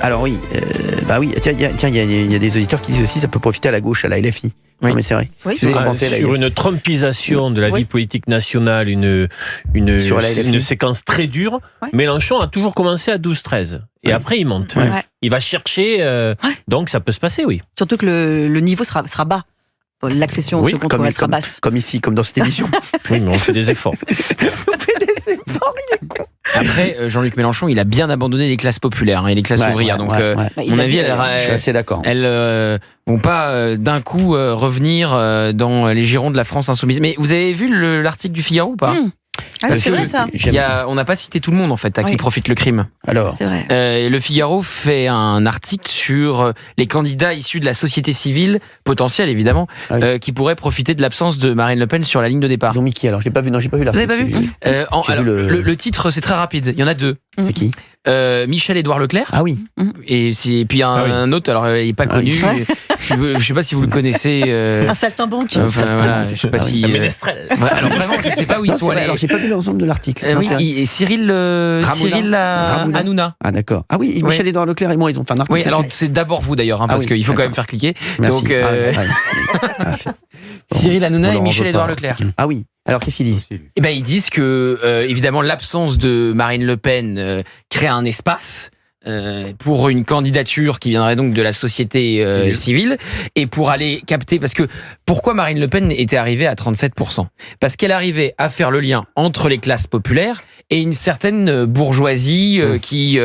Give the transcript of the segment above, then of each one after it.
Alors oui, tiens, il y a des auditeurs qui disent aussi ça peut profiter à la gauche, à la LFI. Oui. Non mais c'est vrai. Oui. Sur une trumpisation de la vie politique nationale, une séquence très dure, Mélenchon a toujours commencé à 12-13. Et après, il monte. Ouais. Il va chercher... Donc, ça peut se passer, oui. Surtout que le niveau sera bas. L'accession au second tour, elle sera basse. Comme ici, comme dans cette émission. Oui, mais on fait des efforts. On fait des efforts, il est con. Après, Jean-Luc Mélenchon, il a bien abandonné les classes populaires et les classes ouvrières. Donc, à mon avis, je suis assez d'accord. Elles vont pas d'un coup revenir dans les girons de la France insoumise. Mais vous avez vu l'article du Figaro ou pas C'est vrai ça. On n'a pas cité tout le monde en fait à qui profite le crime. Alors, c'est vrai. Le Figaro fait un article sur les candidats issus de la société civile potentielle évidemment, qui pourraient profiter de l'absence de Marine Le Pen sur la ligne de départ. Ils ont mis qui alors? J'ai pas vu l'article. Vous avez pas vu le titre c'est très rapide. Il y en a deux. C'est qui? Michel-Édouard Leclerc. Ah oui. Et puis un autre, alors il n'est pas connu. Je ne sais pas si vous le connaissez. Un saltimbanque. Voilà, je sais pas si. Un ménestrel. Alors vraiment, je ne sais pas où ils sont allés. Alors j'ai pas vu l'ensemble de l'article. Et Cyril Hanouna. Ah d'accord. Ah oui, Michel-Édouard Leclerc et moi, ils ont fait un article. Oui, alors c'est d'abord vous d'ailleurs, parce qu'il faut quand même faire cliquer. Merci. Donc Cyril Hanouna et Michel-Édouard Leclerc. Ah oui. Alors qu'est-ce qu'ils disent? Ils disent que évidemment l'absence de Marine Le Pen crée un espace pour une candidature qui viendrait donc de la société civile et pour aller capter, parce que pourquoi Marine Le Pen était arrivée à 37%? Parce qu'elle arrivait à faire le lien entre les classes populaires et une certaine bourgeoisie qui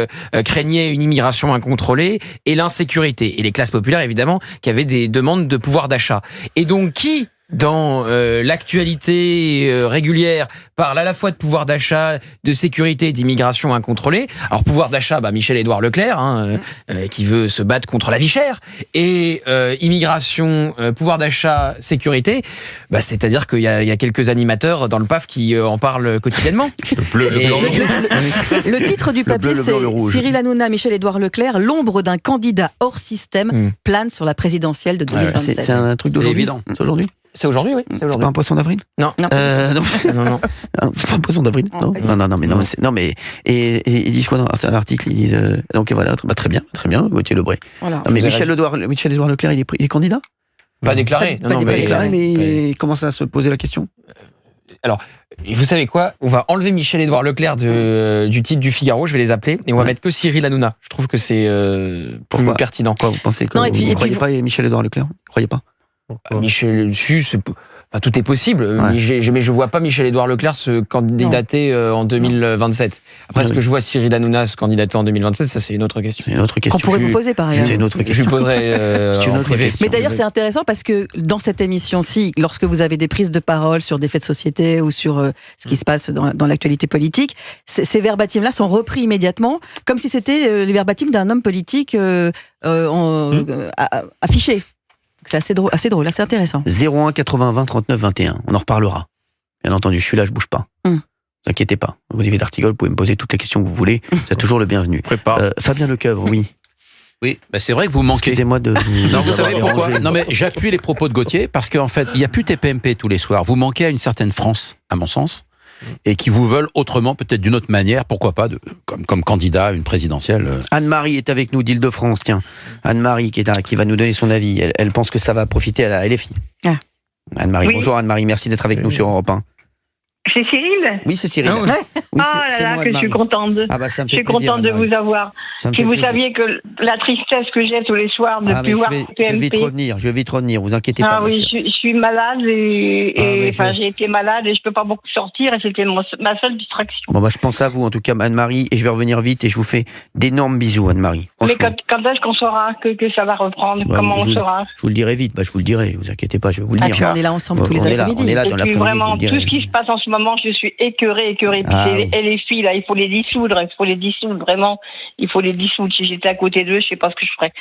craignait une immigration incontrôlée et l'insécurité. Et les classes populaires évidemment qui avaient des demandes de pouvoir d'achat. Et donc qui dans l'actualité régulière parle à la fois de pouvoir d'achat, de sécurité et d'immigration incontrôlée. Alors pouvoir d'achat, Michel-Édouard Leclerc qui veut se battre contre la vie chère, et immigration, pouvoir d'achat, sécurité, c'est-à-dire qu'il y a quelques animateurs dans le PAF qui en parlent quotidiennement. Le titre du papier, c'est Cyril Hanouna, Michel-Édouard Leclerc, l'ombre d'un candidat hors système plane sur la présidentielle de 2027. C'est un truc d'aujourd'hui. C'est aujourd'hui. C'est aujourd'hui, oui. C'est pas un poisson d'avril? Non. Non. C'est pas un poisson d'avril? Non, mais et ils disent quoi dans l'article? Ils disent donc voilà, très bien, Gauthier Lebray. Voilà. Non, mais Michel-Édouard Leclerc, il est candidat? Pas déclaré. Pas déclaré, mais il commence à se poser la question. Alors, vous savez quoi? On va enlever Michel-Édouard Leclerc du titre du Figaro, je vais les appeler, et on va mettre que Cyril Hanouna. Je trouve que c'est plus pertinent. Quoi, vous pensez que vous ne croyez pas Michel-Édouard Leclerc? Vous ne croyez pas? Tout est possible, mais je vois pas Michel-Édouard Leclerc se candidater en 2027. Après, ce que je vois Cyril Hanouna se candidater en 2027, ça c'est une autre question. C'est une autre question. Qu'on pourrait vous poser par ailleurs. C'est une autre question. Je lui poserai en privé. Mais d'ailleurs, c'est intéressant parce que dans cette émission-ci, lorsque vous avez des prises de parole sur des faits de société ou sur ce qui se passe dans l'actualité politique, ces verbatims-là sont repris immédiatement, comme si c'était les verbatims d'un homme politique affiché. C'est assez drôle, assez intéressant. 01 80 20 39 21. On en reparlera. Bien entendu, je suis là, je bouge pas. Ne vous inquiétez pas. Olivier d'Artigol, vous pouvez me poser toutes les questions que vous voulez. C'est toujours le bienvenu. Fabien Lecoeuvre, oui. Oui, c'est vrai que vous manquez. Excusez-moi de. Non, vous savez pourquoi? Non, mais j'appuie les propos de Gauthier parce qu'en fait, il n'y a plus TPMP tous les soirs. Vous manquez à une certaine France, à mon sens, et qui vous veulent autrement, peut-être d'une autre manière, pourquoi pas, comme candidat à une présidentielle. Anne-Marie est avec nous d'Île-de-France, tiens. Anne-Marie qui va nous donner son avis. Elle pense que ça va profiter à la LFI. Anne-Marie, bonjour Anne-Marie, merci d'être avec nous sur Europe 1. C'est Cyril? Oui, c'est Cyril. Oui, je suis contente je suis contente de vous avoir. Si vous saviez que la tristesse que j'ai tous les soirs de plus voir TPMP. Je vais vite revenir, vous inquiétez pas. Ah oui, je suis malade j'ai été malade et je peux pas beaucoup sortir et c'était ma seule distraction. Bon je pense à vous en tout cas Anne-Marie et je vais revenir vite et je vous fais d'énormes bisous Anne-Marie. Mais quand est-ce qu'on saura que ça va reprendre? Comment on saura? Je vous le dirai vite, je vous le dirai, vous inquiétez pas, je vais vous le dire. Puis on est là ensemble tous les après-midi. On est là dans l'après-midi. Vraiment, tout ce qui se passe en ce moment, je suis écœurée. Et les filles, là, il faut les dissoudre, vraiment. Il faut les dissoudre. Si j'étais à côté d'eux, je sais pas ce que je ferais.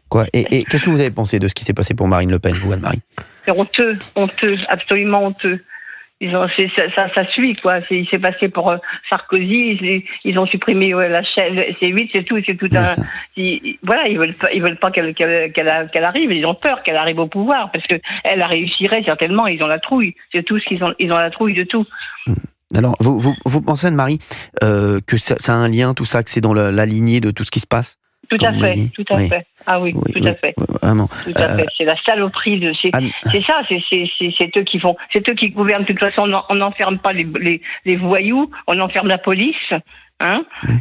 Quoi? Et qu'est-ce que vous avez pensé de ce qui s'est passé pour Marine Le Pen, vous, Anne-Marie? C'est honteux, absolument honteux. Ça suit, quoi. Il s'est passé pour Sarkozy, ils ont supprimé la chaîne C8, c'est tout voilà, ils veulent pas qu'elle arrive, ils ont peur qu'elle arrive au pouvoir, parce que elle réussirait certainement, ils ont la trouille, c'est tout ce qu'ils ont, ils ont la trouille de tout. Alors, vous pensez, Anne-Marie, que ça a un lien, tout ça, que c'est dans la lignée de tout ce qui se passe? Tout à fait. Ah oui, tout à fait. Vraiment. Tout à fait. C'est la saloperie de. C'est ça. C'est eux qui font. C'est eux qui gouvernent. De toute façon, on n'enferme pas les voyous. On enferme la police.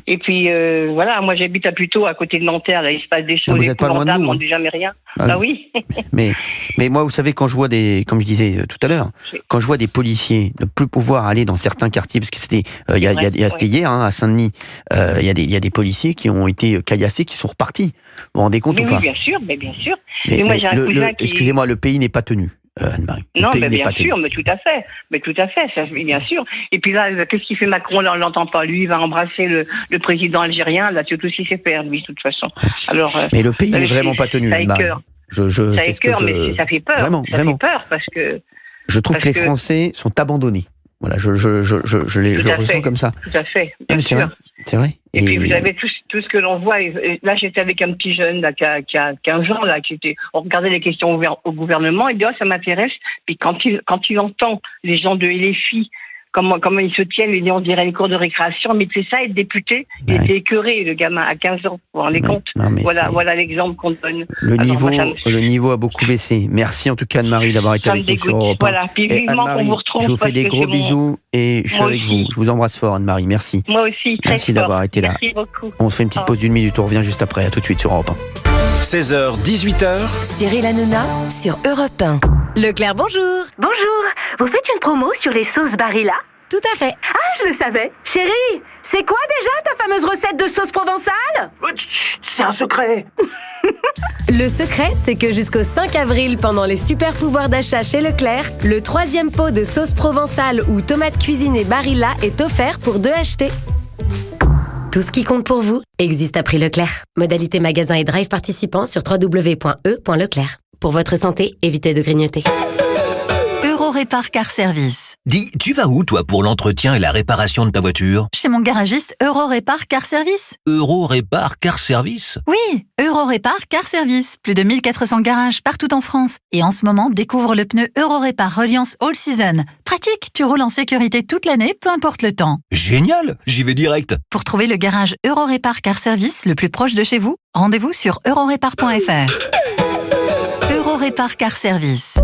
Et puis voilà, moi j'habite à Puteaux, à côté de Nanterre, là il se passe des choses épouvantables, on ne dit jamais rien. Bah oui. mais moi, vous savez, quand je vois comme je disais tout à l'heure, quand je vois des policiers ne plus pouvoir aller dans certains quartiers, parce que c'était c'était hier à Saint-Denis, il y a des policiers qui ont été caillassés, qui sont repartis. Vous vous rendez compte ou pas? Oui, bien sûr, mais bien sûr. Mais moi, j'ai un cousin qui... Excusez-moi, le pays n'est pas tenu. Anne-Marie. Non, mais bien sûr, mais tout à fait, ça, bien sûr. Et puis là, qu'est-ce qu'il fait Macron? On l'entend pas. Lui, il va embrasser le président algérien. Là, c'est tout ce qu'il sait faire, lui, de toute façon. Alors, mais le pays n'est vraiment pas tenu. Ça écoeure. Ça écoeure, mais ça fait peur. Vraiment. Ça fait peur parce que. Je trouve que les Français sont abandonnés. Voilà, je le ressens comme ça. Tout à fait, bien sûr. C'est vrai. Et puis vous avez tout ce que l'on voit. Et là, j'étais avec un petit jeune là, qui a 15 ans, là, on regardait les questions au gouvernement, et il dit ça m'intéresse. Puis quand il entend les gens de LFI, comment ils se tiennent, il dit on dirait les cours de récréation, mais c'est ça, être député, il était écœuré, le gamin, à 15 ans, vous vous rendez compte? Voilà l'exemple qu'on donne. Le niveau a beaucoup baissé. Merci en tout cas Anne-Marie d'avoir été avec nous sur Europe 1. Voilà, puis vivement qu'on vous retrouve. Je vous fais des gros bisous et je suis avec vous. Je vous embrasse fort Anne-Marie, merci. Moi aussi, très merci d'avoir été là. Merci beaucoup. On se fait une petite pause d'1 minute, on revient juste après, à tout de suite sur Europe 1. 16h, 18h. Cyril Hanouna sur Europe 1. Leclerc, bonjour. Bonjour. Vous faites une promo sur les sauces Barilla? Tout à fait. Ah, je le savais. Chérie, c'est quoi déjà ta fameuse recette de sauce provençale? C'est un secret. Le secret, c'est que jusqu'au 5 avril, pendant les super pouvoirs d'achat chez Leclerc, le 3e pot de sauce provençale ou tomate cuisinée Barilla est offert pour 2 achetés. Tout ce qui compte pour vous existe à prix Leclerc. Modalité magasin et drive participants sur www.e.leclerc. Pour votre santé, évitez de grignoter. Eurorépar Car Service. Dis, tu vas où, toi, pour l'entretien et la réparation de ta voiture? Chez mon garagiste Eurorépar Car Service. Eurorépar Car Service? Oui, Eurorépar Car Service. Plus de 1400 garages partout en France. Et en ce moment, découvre le pneu Eurorépar Reliance All Season. Pratique, tu roules en sécurité toute l'année, peu importe le temps. Génial, j'y vais direct. Pour trouver le garage Eurorépar Car Service le plus proche de chez vous, rendez-vous sur eurorépar.fr. Eurorépar Car Service.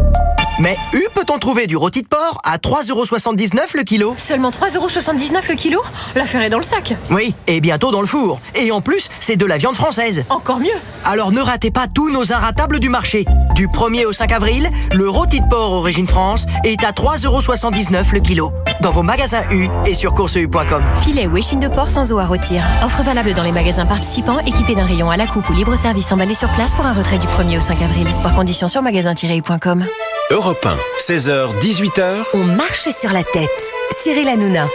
Mais peut-on trouver du rôti de porc à 3,79€ le kilo? Seulement 3,79€ le kilo? L'affaire est dans le sac. Oui, et bientôt dans le four. Et en plus, c'est de la viande française. Encore mieux. Alors ne ratez pas tous nos inratables du marché. Du 1er au 5 avril, le rôti de porc Origine France est à 3,79€ le kilo. Dans vos magasins U et sur courseu.com. Filet ou échine de porc sans eau à rôtir. Offre valable dans les magasins participants équipés d'un rayon à la coupe ou libre service emballé sur place pour un retrait du 1er au 5 avril. Voir conditions sur magasin-u.com. Europe 1, 16h, 18h. On marche sur la tête. Cyril Hanouna.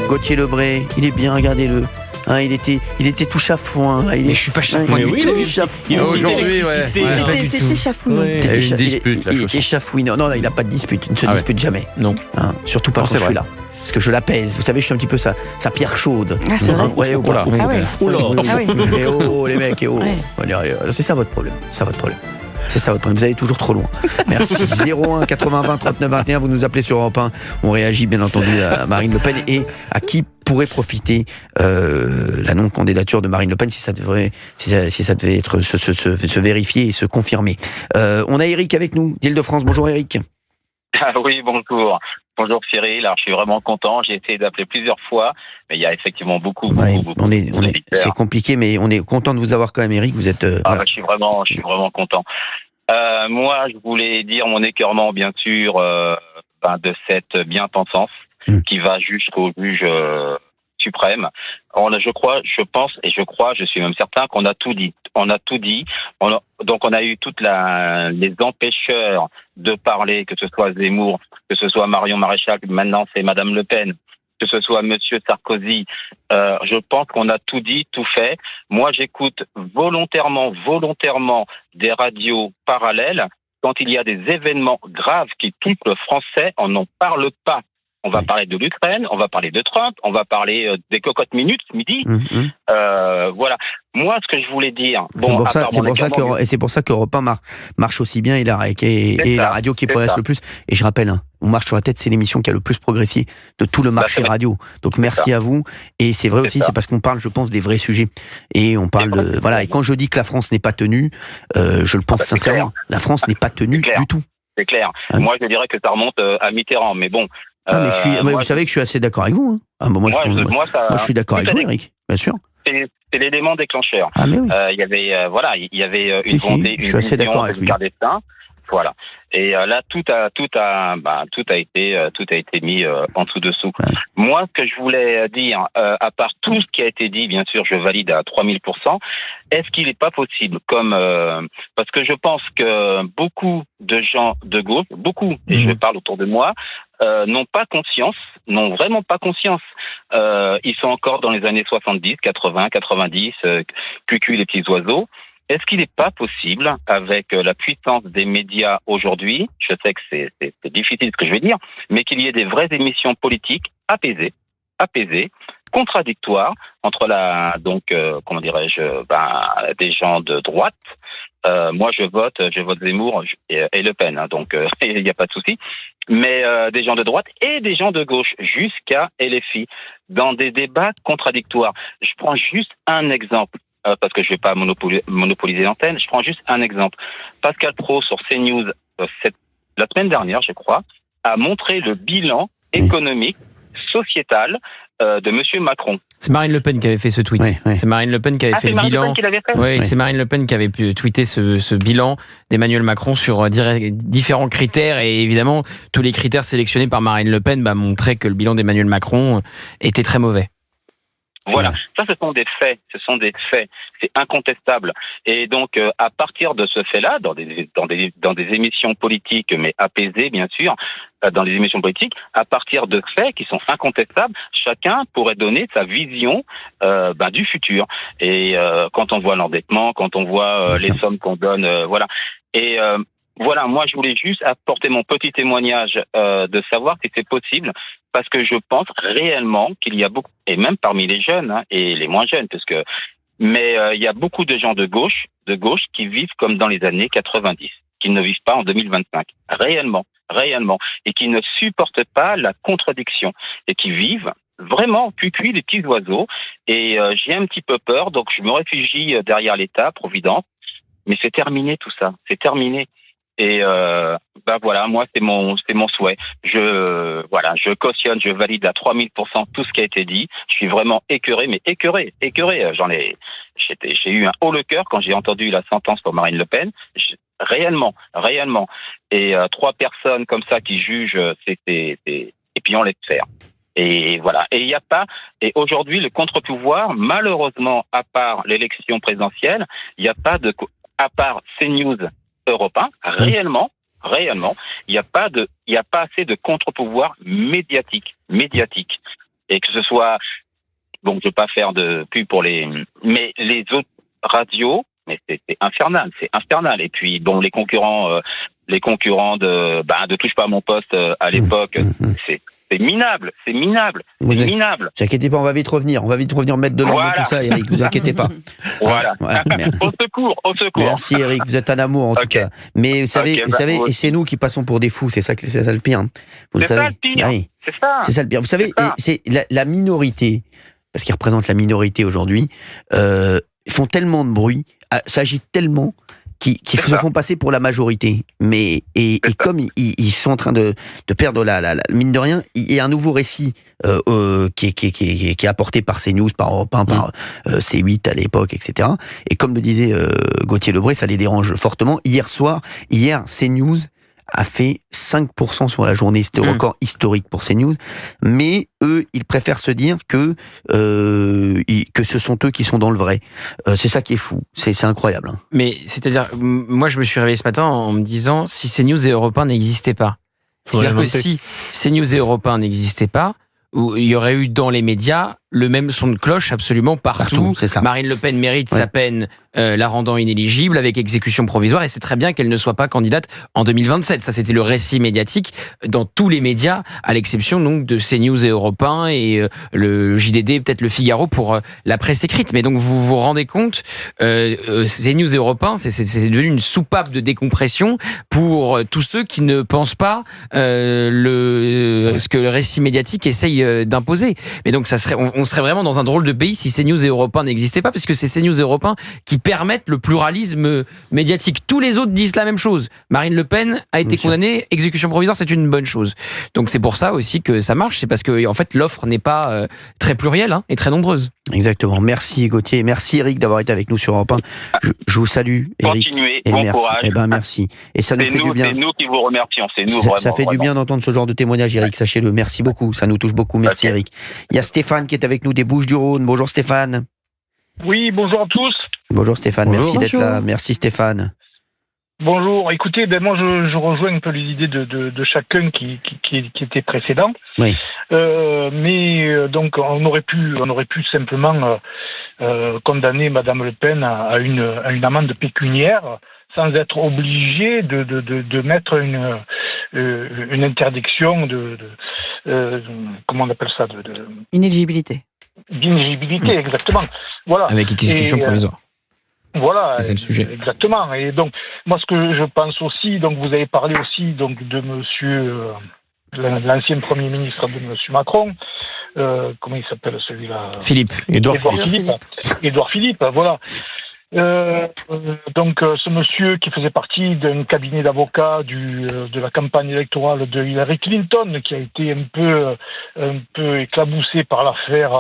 Gauthier Lebray, il est bien, regardez-le. Il était tout chafouin. Mais je suis pas chafouin du tout. Aujourd'hui, Il était chafouin. Il y a une dispute. Il était chafouin. Non, il n'a pas de dispute. Il ne se dispute jamais. Non. Surtout pas quand je suis là. Parce que je l'apaise. Vous savez, je suis un petit peu sa pierre chaude. Ah, c'est vrai. Ouais, Ah ouais. Et les mecs, c'est ça votre problème. C'est ça votre problème. Vous allez toujours trop loin. Merci. 01 80 20 39 21. Vous nous appelez sur Europe 1. On réagit bien entendu à Marine Le Pen et à qui pourrait profiter la non-candidature de Marine Le Pen si ça devait être se vérifier et se confirmer. On a Eric avec nous d'Île-de-France. Bonjour Eric. Ah oui, bonjour. Bonjour Cyril, alors je suis vraiment content, j'ai essayé d'appeler plusieurs fois, mais il y a effectivement beaucoup. C'est compliqué, mais on est content de vous avoir quand même Eric, vous êtes... voilà. Je suis vraiment content. Moi, je voulais dire mon écœurement, bien sûr, de cette bien-pensance qui va jusqu'au juge suprême. Je suis même certain qu'on a tout dit. Donc on a eu les empêcheurs de parler, que ce soit Zemmour, que ce soit Marion Maréchal, maintenant c'est Madame Le Pen, que ce soit Monsieur Sarkozy. Je pense qu'on a tout dit, tout fait. Moi, j'écoute volontairement des radios parallèles. Quand il y a des événements graves qui touchent le français, on n'en parle pas. On va parler de l'Ukraine, on va parler de Trump, on va parler des cocottes minutes ce midi. Voilà. Moi, ce que je voulais dire... c'est pour ça qu'Europe 1 marche aussi bien et la radio qui progresse le plus. Et je rappelle, On marche sur la tête, c'est l'émission qui a le plus progressé de tout le marché radio. Donc merci à vous. Et c'est vrai aussi, c'est parce qu'on parle, je pense, des vrais sujets. Et on parle de... Voilà. Et quand je dis que la France n'est pas tenue, je le pense sincèrement. La France n'est pas tenue du tout. C'est clair. Moi, je dirais que ça remonte à Mitterrand. Mais bon... vous savez que je suis assez d'accord avec vous. Hein. Moi, je suis d'accord avec vous, Eric. Bien sûr. C'est l'élément déclencheur. Il y avait une volonté, une vision de garder ça. Voilà. Et là, tout a été mis en dessous. Ouais. Moi, ce que je voulais dire, à part tout ce qui a été dit, bien sûr, je valide à 3000%. Est-ce qu'il n'est pas possible, parce que je pense que beaucoup de gens de gauche, et je parle autour de moi, n'ont vraiment pas conscience. Ils sont encore dans les années 70, 80, 90, cucu les petits oiseaux. Est-ce qu'il n'est pas possible, avec la puissance des médias aujourd'hui, je sais que c'est difficile ce que je vais dire, mais qu'il y ait des vraies émissions politiques apaisées, contradictoires entre des gens de droite. Moi, je vote Zemmour et Le Pen, hein, donc il n'y a pas de souci. Mais des gens de droite et des gens de gauche, jusqu'à LFI, dans des débats contradictoires. Je prends juste un exemple. Parce que je ne vais pas monopoliser l'antenne, je prends juste un exemple. Pascal Praud sur CNews, la semaine dernière, je crois, a montré le bilan économique, sociétal de M. Macron. C'est Marine Le Pen qui avait fait ce tweet. Oui. C'est Marine Le Pen qui avait fait le bilan. Oui, c'est Marine Le Pen qui avait pu tweeter ce bilan d'Emmanuel Macron sur différents critères. Et évidemment, tous les critères sélectionnés par Marine Le Pen montraient que le bilan d'Emmanuel Macron était très mauvais. Voilà, ça ce sont des faits, c'est incontestable. Et donc à partir de ce fait-là, dans des émissions politiques, mais apaisées bien sûr, dans des émissions politiques, à partir de faits qui sont incontestables, chacun pourrait donner sa vision du futur. Et quand on voit l'endettement, quand on voit les sommes qu'on donne, voilà. Et voilà, moi je voulais juste apporter mon petit témoignage de savoir si c'est possible. Parce que je pense réellement qu'il y a beaucoup, et même parmi les jeunes et les moins jeunes, mais il y a beaucoup de gens de gauche qui vivent comme dans les années 90, qui ne vivent pas en 2025, réellement, et qui ne supportent pas la contradiction et qui vivent vraiment cuit les petits oiseaux. Et j'ai un petit peu peur, donc je me réfugie derrière l'État, Providence, mais c'est terminé tout ça, c'est terminé. Et voilà, moi c'est mon souhait. Je cautionne, je valide à 3000% tout ce qui a été dit. Je suis vraiment écœuré. J'ai eu un haut le cœur quand j'ai entendu la sentence pour Marine Le Pen. Réellement. Et 3 personnes comme ça qui jugent, et puis on laisse faire. Et voilà. Et il n'y a pas. Et aujourd'hui, le contre-pouvoir, malheureusement, à part l'élection présidentielle, il n'y a pas à part CNews. Europe 1, réellement, il n'y a pas assez de contre-pouvoir médiatique. Et que ce soit, bon, je ne veux pas faire de pub mais les autres radios, mais c'est infernal. Et puis, bon, les concurrents de Touche pas à mon poste à l'époque, c'est minable. Ne vous inquiétez pas, on va vite revenir mettre de l'ordre dans tout ça, Eric, vous inquiétez pas. Voilà. Au secours. Merci, Eric, vous êtes un amour en tout cas. Mais vous savez, et c'est nous qui passons pour des fous, c'est ça le pire. Vous le savez. Ça le pire. Oui. C'est ça le pire. Vous savez, c'est la minorité, parce qu'ils représentent la minorité aujourd'hui, font tellement de bruit, s'agitent tellement qui se font passer pour la majorité. Mais comme ils sont en train de perdre la mine de rien, il y a un nouveau récit qui est apporté par CNews, par Europe 1, par C8 à l'époque, etc. Et comme le disait Gauthier Lebray, ça les dérange fortement. Hier, CNews a fait 5% sur la journée. C'était le record historique pour CNews. Mais eux, ils préfèrent se dire que ce sont eux qui sont dans le vrai. C'est ça qui est fou. C'est incroyable. Hein. Mais c'est-à-dire, moi, je me suis réveillé ce matin en me disant, si CNews et Europe 1 n'existaient pas. C'est-à-dire que si CNews et Europe 1 n'existaient pas, il y aurait eu dans les médias le même son de cloche absolument partout. C'est ça. Marine Le Pen mérite sa peine, la rendant inéligible avec exécution provisoire, et c'est très bien qu'elle ne soit pas candidate en 2027. Ça, c'était le récit médiatique dans tous les médias, à l'exception donc de CNews et Europe 1 et le JDD, peut-être le Figaro pour la presse écrite. Mais donc vous vous rendez compte, CNews et Europe 1, c'est devenu une soupape de décompression pour tous ceux qui ne pensent pas ce que le récit médiatique essaye d'imposer. Mais donc on serait vraiment dans un drôle de pays si CNews et Europe 1 n'existaient pas, parce que c'est CNews et Europe 1 qui permettent le pluralisme médiatique. Tous les autres disent la même chose. Marine Le Pen a été condamnée, exécution provisoire, c'est une bonne chose. Donc c'est pour ça aussi que ça marche, c'est parce que en fait l'offre n'est pas très plurielle et très nombreuse. Exactement. Merci Gauthier, merci Eric d'avoir été avec nous sur Europe 1. Je vous salue Eric. Continuez, et bon merci. courage. Merci. Et ça nous fait du bien. C'est nous qui vous remercions, c'est nous vraiment. Ça fait du bien d'entendre ce genre de témoignage, Eric, sachez-le. Merci beaucoup, ça nous touche beaucoup. Merci Eric. Il y a Stéphane qui est avec nous des Bouches-du-Rhône. Bonjour Stéphane. Oui, bonjour à tous. Bonjour Stéphane, merci d'être là. Merci Stéphane. Bonjour, écoutez, moi je rejoins un peu les idées de chacun qui était précédent. Oui. Mais donc on aurait pu simplement condamner Madame Le Pen à une amende pécuniaire sans être obligé de mettre une interdiction comment on appelle ça, inéligibilité. D'inéligibilité, exactement. Voilà. Avec exécution provisoire. Voilà, c'est le sujet. Exactement. Et donc, moi, ce que je pense aussi, donc vous avez parlé aussi donc de Monsieur, l'ancien Premier ministre de Monsieur Macron. Comment il s'appelle celui-là? Édouard Philippe. Voilà. Donc, ce monsieur qui faisait partie d'un cabinet d'avocats de la campagne électorale de Hillary Clinton, qui a été un peu éclaboussé par l'affaire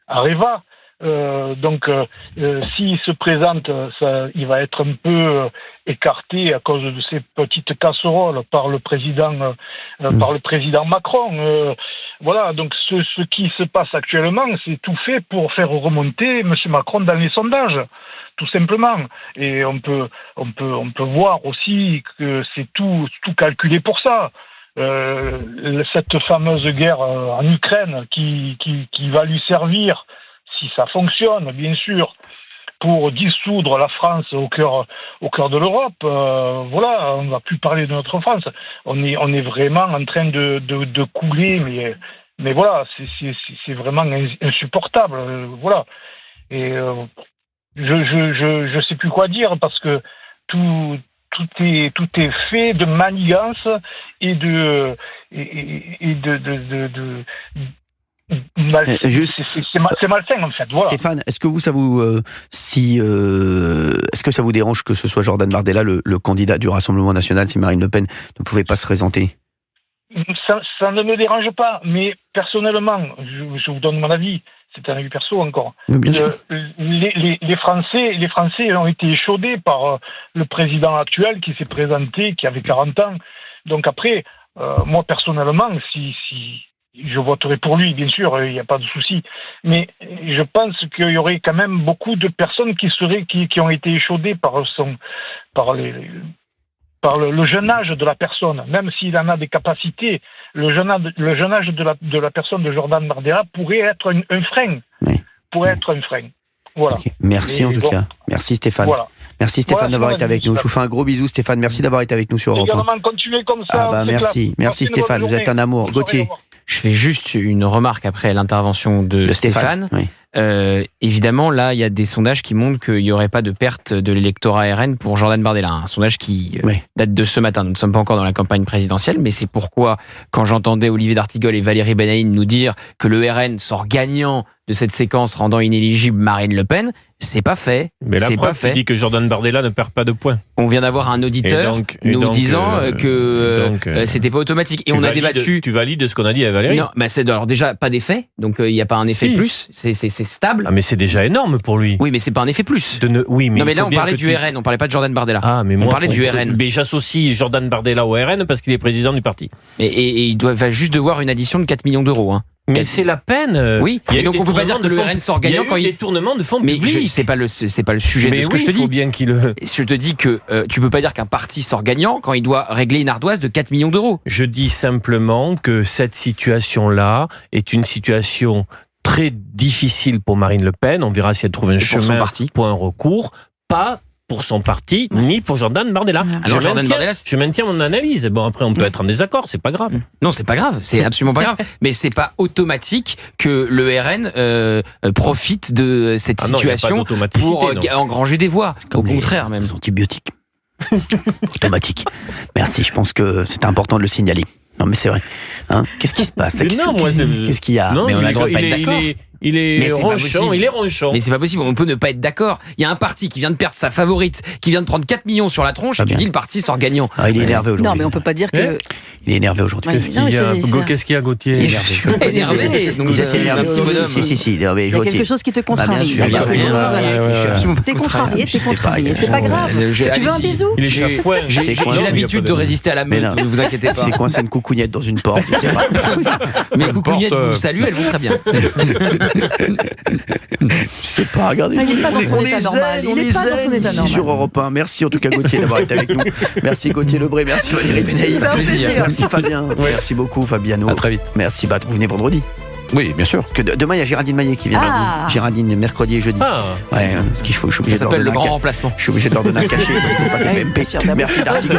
Areva. S'il se présente, il va être un peu écarté à cause de ces petites casseroles par le président Macron. Voilà, donc ce qui se passe actuellement, c'est tout fait pour faire remonter M. Macron dans les sondages, tout simplement. Et on peut voir aussi que c'est tout calculé pour ça. Cette fameuse guerre en Ukraine qui va lui servir, si ça fonctionne, bien sûr, pour dissoudre la France au cœur de l'Europe. Voilà, on ne va plus parler de notre France. On est vraiment en train de couler, mais voilà, c'est vraiment insupportable. Voilà. Et je sais plus quoi dire, parce que tout est fait de manigance et de c'est malsain en fait. Voilà. Stéphane, est-ce que ça vous dérange que ce soit Jordan Bardella le candidat du Rassemblement National si Marine Le Pen ne pouvait pas se présenter? Ça ne me dérange pas, mais personnellement, je vous donne mon avis. C'est un avis perso encore. Bien sûr. Les Français ont été échaudés par le président actuel qui s'est présenté, qui avait 40 ans. Donc après, moi personnellement, si je voterai pour lui, bien sûr, il n'y a pas de souci. Mais je pense qu'il y aurait quand même beaucoup de personnes qui ont été échaudées par le jeune âge de la personne. Même s'il en a des capacités, le jeune âge de la personne de Jordan Bardella pourrait être un frein. Oui. Être un frein. Voilà. Okay. Merci en tout cas. Merci Stéphane. Voilà. Merci Stéphane d'avoir été avec nous. Je vous fais un gros bisou Stéphane. Merci d'avoir été avec nous sur Europe 1. Également, continuez comme ça. Merci Stéphane. Vous êtes un amour. Gauthier. Je fais juste une remarque après l'intervention de Stéphane. Oui. Évidemment, là, il y a des sondages qui montrent qu'il n'y aurait pas de perte de l'électorat RN pour Jordan Bardella. Un sondage qui date de ce matin. Nous ne sommes pas encore dans la campagne présidentielle, mais c'est pourquoi, quand j'entendais Olivier D'Artigol et Valérie Benaïm nous dire que le RN sort gagnant de cette séquence rendant inéligible Marine Le Pen, c'est pas fait. Mais la preuve, tu dis que Jordan Bardella ne perd pas de points. On vient d'avoir un auditeur nous disant que c'était pas automatique. Et on a débattu. Tu valides ce qu'on a dit à Valérie? Non, c'est alors déjà pas d'effet, donc il n'y a pas un effet plus. C'est stable. Ah, mais c'est déjà énorme pour lui. Oui, mais c'est pas un effet plus. Oui, mais non, mais là on parlait du RN, on parlait pas de Jordan Bardella. Ah, mais on parlait du RN. Mais j'associe Jordan Bardella au RN parce qu'il est président du parti. Et il va juste devoir une addition de 4 millions d'euros. Mais c'est la peine. Oui. Et donc on peut pas dire que le RN sort gagnant quand il y a des tournements de fonds publics. Mais c'est pas le sujet de ce que je te dis. Faut bien qu'il. Je te dis que tu peux pas dire qu'un parti sort gagnant quand il doit régler une ardoise de 4 millions d'euros. Je dis simplement que cette situation-là est une situation très difficile pour Marine Le Pen. On verra si elle trouve un chemin pour un recours. Pas pour son parti, ni pour Jordan Bardella. Je maintiens mon analyse. Bon, après, on peut être en désaccord, c'est pas grave. Non, c'est pas grave, c'est absolument pas grave. Mais c'est pas automatique que le RN profite de cette situation pour engranger des voix. Au contraire, même. Les antibiotiques. Automatique. Merci, je pense que c'est important de le signaler. Non, mais c'est vrai. Hein, qu'est-ce qui se passe? Qu'est-ce qu'il y a? Non, mais on a le droit de pas être d'accord. Il est ronchon. Mais c'est pas possible, on peut ne pas être d'accord. Il y a un parti qui vient de perdre sa favorite, qui vient de prendre 4 millions sur la tronche, et tu dis le parti sort gagnant. Il est énervé aujourd'hui. Non, mais on peut pas dire que... Il est énervé aujourd'hui. Qu'est-ce qu'il y a, Gauthier? Énervé. Donc si. Il y a quelque chose qui te contrarie. T'es contrarié, c'est pas grave. Tu veux un bisou? J'ai l'habitude de résister à la meute, ne vous inquiétez pas. C'est coincé une coucougnette dans une porte, je sais pas. Mais coucougnette vous salue, elles vont très bien. Je sais pas, regardez. On est zen ici sur Europe 1. Merci en tout cas Gauthier d'avoir été avec nous. Merci Gauthier Lebray, merci Valérie Benaï. Merci Fabien. Merci beaucoup Fabiano. À très vite. Merci, vous venez vendredi. Oui, bien sûr. Que demain, il y a Géraldine Maillet qui vient. Géraldine, mercredi et jeudi. Ça s'appelle le grand remplacement. Je suis obligé de leur donner un cachet. Ils n'ont pas de PMP. Merci d'arriver.